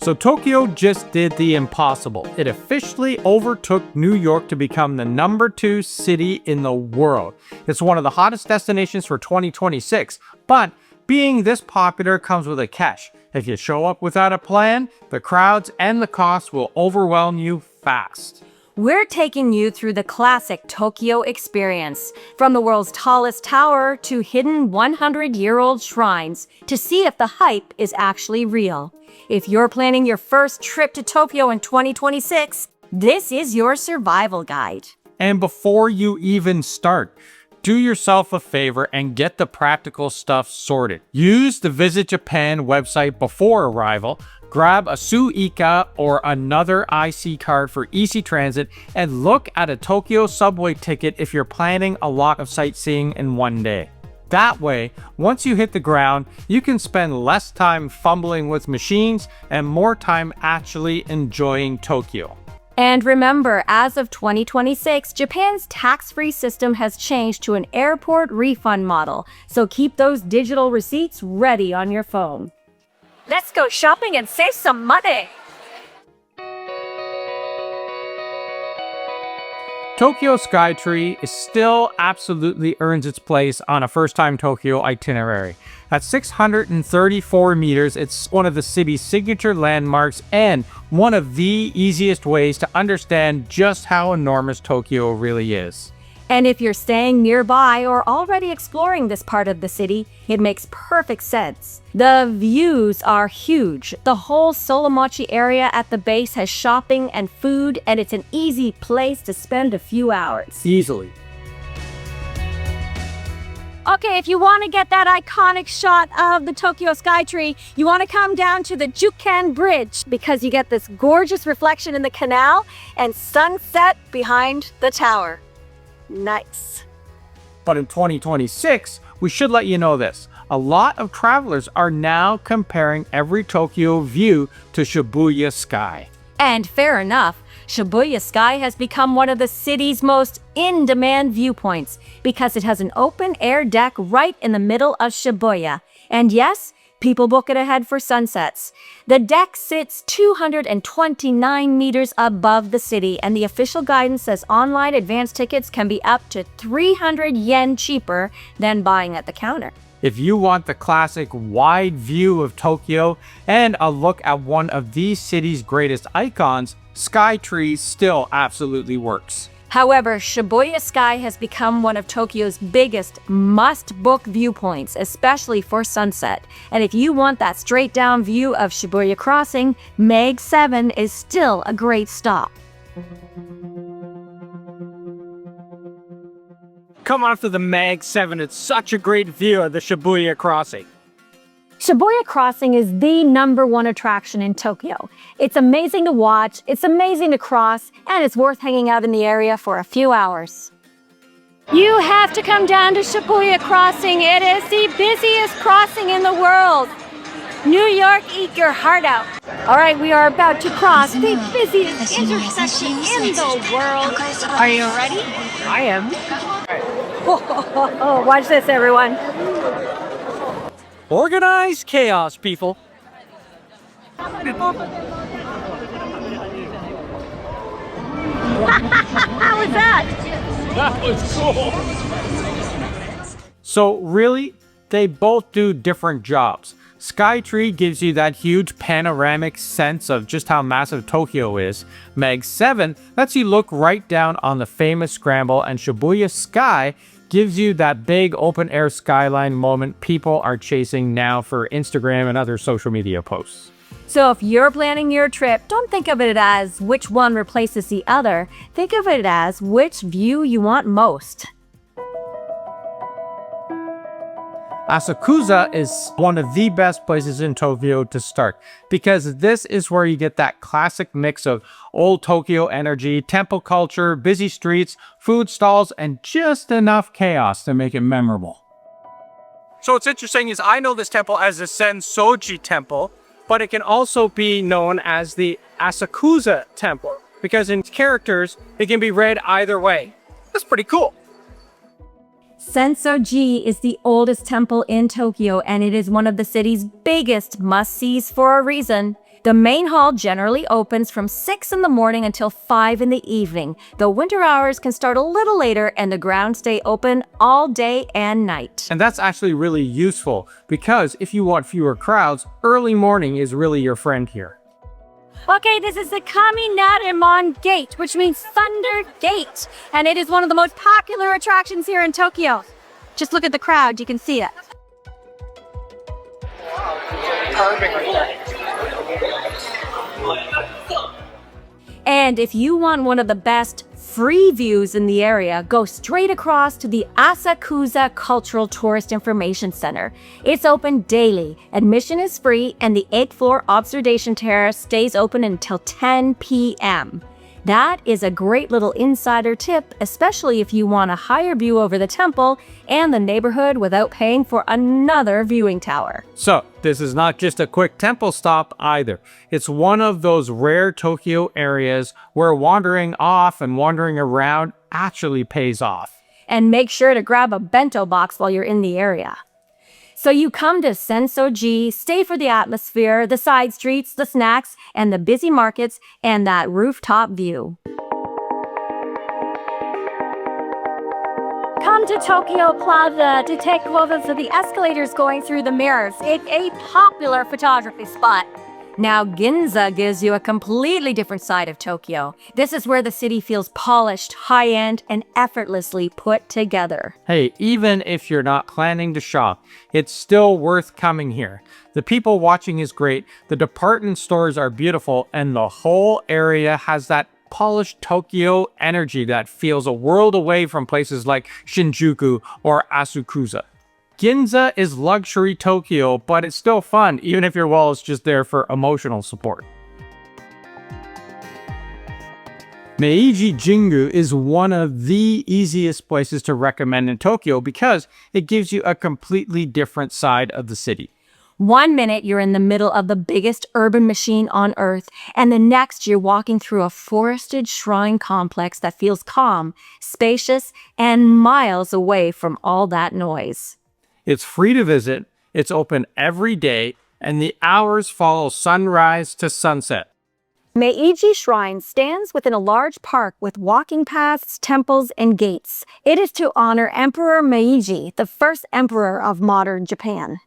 So Tokyo just did the impossible. It officially overtook New York to become the #2 city in the world. It's one of the hottest destinations for 2026, but being this popular comes with a catch. If you show up without a plan, the crowds and the costs will overwhelm you fast. We're taking you through the classic Tokyo experience, from the world's tallest tower to hidden 100-year-old shrines, to see if the hype is actually real. If you're planning your first trip to Tokyo in 2026, this is your survival guide. And before you even start, do yourself a favor and get the practical stuff sorted. Use the Visit Japan website before arrival, grab a Suica or another IC card for easy transit, and look at a Tokyo subway ticket if you're planning a lot of sightseeing in one day. That way, once you hit the ground, you can spend less time fumbling with machines and more time actually enjoying Tokyo. And remember, as of 2026, Japan's tax-free system has changed to an airport refund model, so keep those digital receipts ready on your phone. Let's go shopping and save some money! Tokyo Skytree still absolutely earns its place on a first-time Tokyo itinerary. At 634 meters, it's one of the city's signature landmarks and one of the easiest ways to understand just how enormous Tokyo really is. And if you're staying nearby or already exploring this part of the city, it makes perfect sense. The views are huge. The whole Solomochi area at the base has shopping and food, and it's an easy place to spend a few hours. Easily. Okay, if you want to get that iconic shot of the Tokyo Skytree, you want to come down to the Jukan Bridge because you get this gorgeous reflection in the canal and sunset behind the tower. Nice. But in 2026, we should let you know this. A lot of travelers are now comparing every Tokyo view to Shibuya Sky. And fair enough, Shibuya Sky has become one of the city's most in-demand viewpoints because it has an open-air deck right in the middle of Shibuya. And yes, people book it ahead for sunsets. The deck sits 229 meters above the city, and the official guidance says online advance tickets can be up to 300 yen cheaper than buying at the counter. If you want the classic wide view of Tokyo and a look at one of these city's greatest icons, Skytree still absolutely works. However, Shibuya Sky has become one of Tokyo's biggest must-book viewpoints, especially for sunset. And if you want that straight-down view of Shibuya Crossing, Meg 7 is still a great stop. Come on to the Meg 7, it's such a great view of the Shibuya Crossing. Shibuya Crossing is the #1 attraction in Tokyo. It's amazing to watch, it's amazing to cross, and it's worth hanging out in the area for a few hours. You have to come down to Shibuya Crossing. It is the busiest crossing in the world. New York, eat your heart out. All right, we are about to cross the busiest intersection in the world. Are you ready? I am. Oh, watch this, everyone. Organized chaos, people. How was that? That was cool. So really, they both do different jobs. Skytree gives you that huge panoramic sense of just how massive Tokyo is. Meg 7 lets you look right down on the famous scramble, and Shibuya Sky gives you that big open-air skyline moment people are chasing now for Instagram and other social media posts. So if you're planning your trip, don't think of it as which one replaces the other. Think of it as which view you want most. Asakusa is one of the best places in Tokyo to start because this is where you get that classic mix of old Tokyo energy, temple culture, busy streets, food stalls, and just enough chaos to make it memorable. So what's interesting is I know this temple as the Sensoji temple, but it can also be known as the Asakusa temple because in characters, it can be read either way. That's pretty cool. Senso-ji is the oldest temple in Tokyo, and it is one of the city's biggest must-sees for a reason. The main hall generally opens from 6 in the morning until 5 in the evening, though winter hours can start a little later and the grounds stay open all day and night. And that's actually really useful because if you want fewer crowds, early morning is really your friend here. Okay, this is the Kaminarimon Gate, which means Thunder Gate, and it is one of the most popular attractions here in Tokyo. Just look at the crowd, you can see it. And if you want one of the best free views in the area, go straight across to the Asakusa Cultural Tourist Information Center. It's open daily, admission is free, and the 8th floor observation terrace stays open until 10 p.m. That is a great little insider tip, especially if you want a higher view over the temple and the neighborhood without paying for another viewing tower. So, this is not just a quick temple stop either. It's one of those rare Tokyo areas where wandering off and wandering around actually pays off. And make sure to grab a bento box while you're in the area. So you come to Senso-ji, stay for the atmosphere, the side streets, the snacks, and the busy markets, and that rooftop view. Come to Tokyo Plaza to take photos of the escalators going through the mirrors. It's a popular photography spot. Now, Ginza gives you a completely different side of Tokyo. This is where the city feels polished, high-end, and effortlessly put together. Hey, even if you're not planning to shop, it's still worth coming here. The people watching is great, the department stores are beautiful, and the whole area has that polished Tokyo energy that feels a world away from places like Shinjuku or Asakusa. Ginza is luxury Tokyo, but it's still fun, even if your wallet's just there for emotional support. Meiji Jingu is one of the easiest places to recommend in Tokyo because it gives you a completely different side of the city. 1 minute you're in the middle of the biggest urban machine on earth, and the next you're walking through a forested shrine complex that feels calm, spacious, and miles away from all that noise. It's free to visit, it's open every day, and the hours follow sunrise to sunset. Meiji Shrine stands within a large park with walking paths, temples, and gates. It is to honor Emperor Meiji, the first emperor of modern Japan.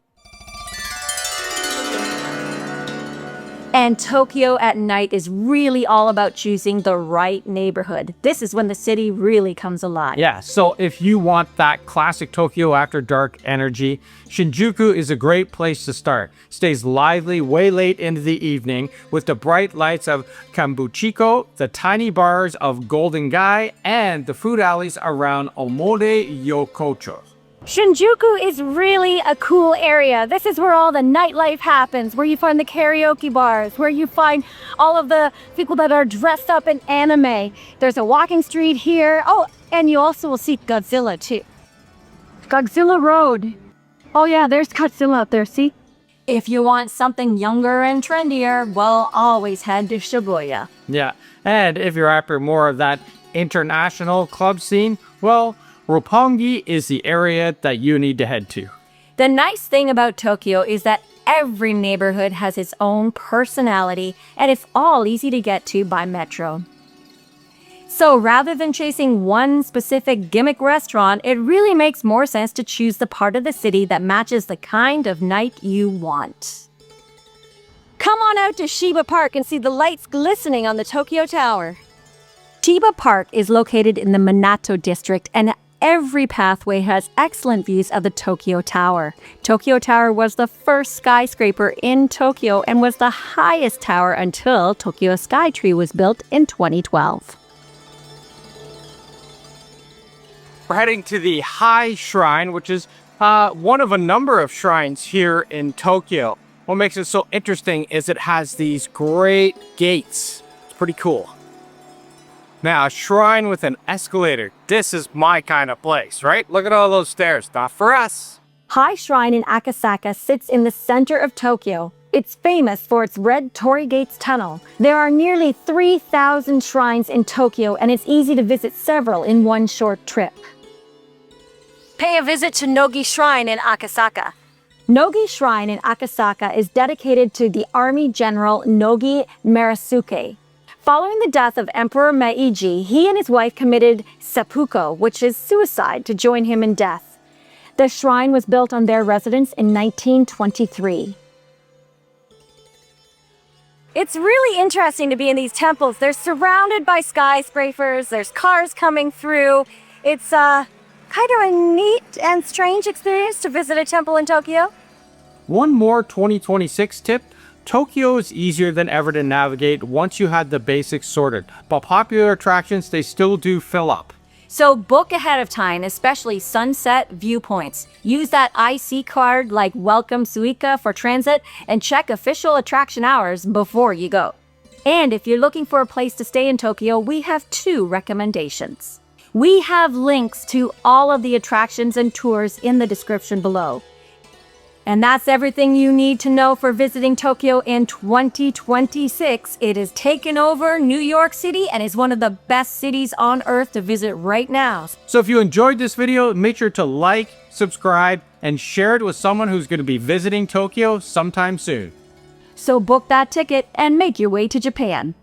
And Tokyo at night is really all about choosing the right neighborhood. This is when the city really comes alive. Yeah, so if you want that classic Tokyo after dark energy, Shinjuku is a great place to start. Stays lively way late into the evening with the bright lights of Kambuchiko, the tiny bars of Golden Gai, and the food alleys around Omode Yokocho. Shinjuku is really a cool area. This is where all the nightlife happens, where you find the karaoke bars, where you find all of the people that are dressed up in anime. There's a walking street here. Oh, and you also will see Godzilla too. Godzilla Road. Oh yeah, there's Godzilla out there, see? If you want something younger and trendier, well, always head to Shibuya. Yeah, and if you're after more of that international club scene, well, Roppongi is the area that you need to head to. The nice thing about Tokyo is that every neighborhood has its own personality, and it's all easy to get to by metro. So rather than chasing one specific gimmick restaurant, it really makes more sense to choose the part of the city that matches the kind of night you want. Come on out to Shiba Park and see the lights glistening on the Tokyo Tower. Shiba Park is located in the Minato district, and every pathway has excellent views of the Tokyo Tower. Tokyo Tower was the first skyscraper in Tokyo and was the highest tower until Tokyo Skytree was built in 2012. We're heading to the High Shrine, which is one of a number of shrines here in Tokyo. What makes it so interesting is it has these great gates. It's pretty cool. Now, a shrine with an escalator. This is my kind of place, right? Look at all those stairs. Not for us. High Shrine in Asakusa sits in the center of Tokyo. It's famous for its red Torii Gates tunnel. There are nearly 3,000 shrines in Tokyo, and it's easy to visit several in one short trip. Pay a visit to Nogi Shrine in Akasaka. Nogi Shrine in Akasaka is dedicated to the Army General Nogi Marisuke. Following the death of Emperor Meiji, he and his wife committed seppuku, which is suicide, to join him in death. The shrine was built on their residence in 1923. It's really interesting to be in these temples. They're surrounded by skyscrapers, there's cars coming through. It's kind of a neat and strange experience to visit a temple in Tokyo. One more 2026 tip. Tokyo is easier than ever to navigate once you had the basics sorted, but popular attractions, they still do fill up. So book ahead of time, especially sunset viewpoints. Use that IC card like Welcome Suica for transit and check official attraction hours before you go. And if you're looking for a place to stay in Tokyo, we have 2 recommendations. We have links to all of the attractions and tours in the description below. And that's everything you need to know for visiting Tokyo in 2026. It has taken over New York City and is one of the best cities on earth to visit right now. So if you enjoyed this video, make sure to like, subscribe, and share it with someone who's going to be visiting Tokyo sometime soon. So book that ticket and make your way to Japan.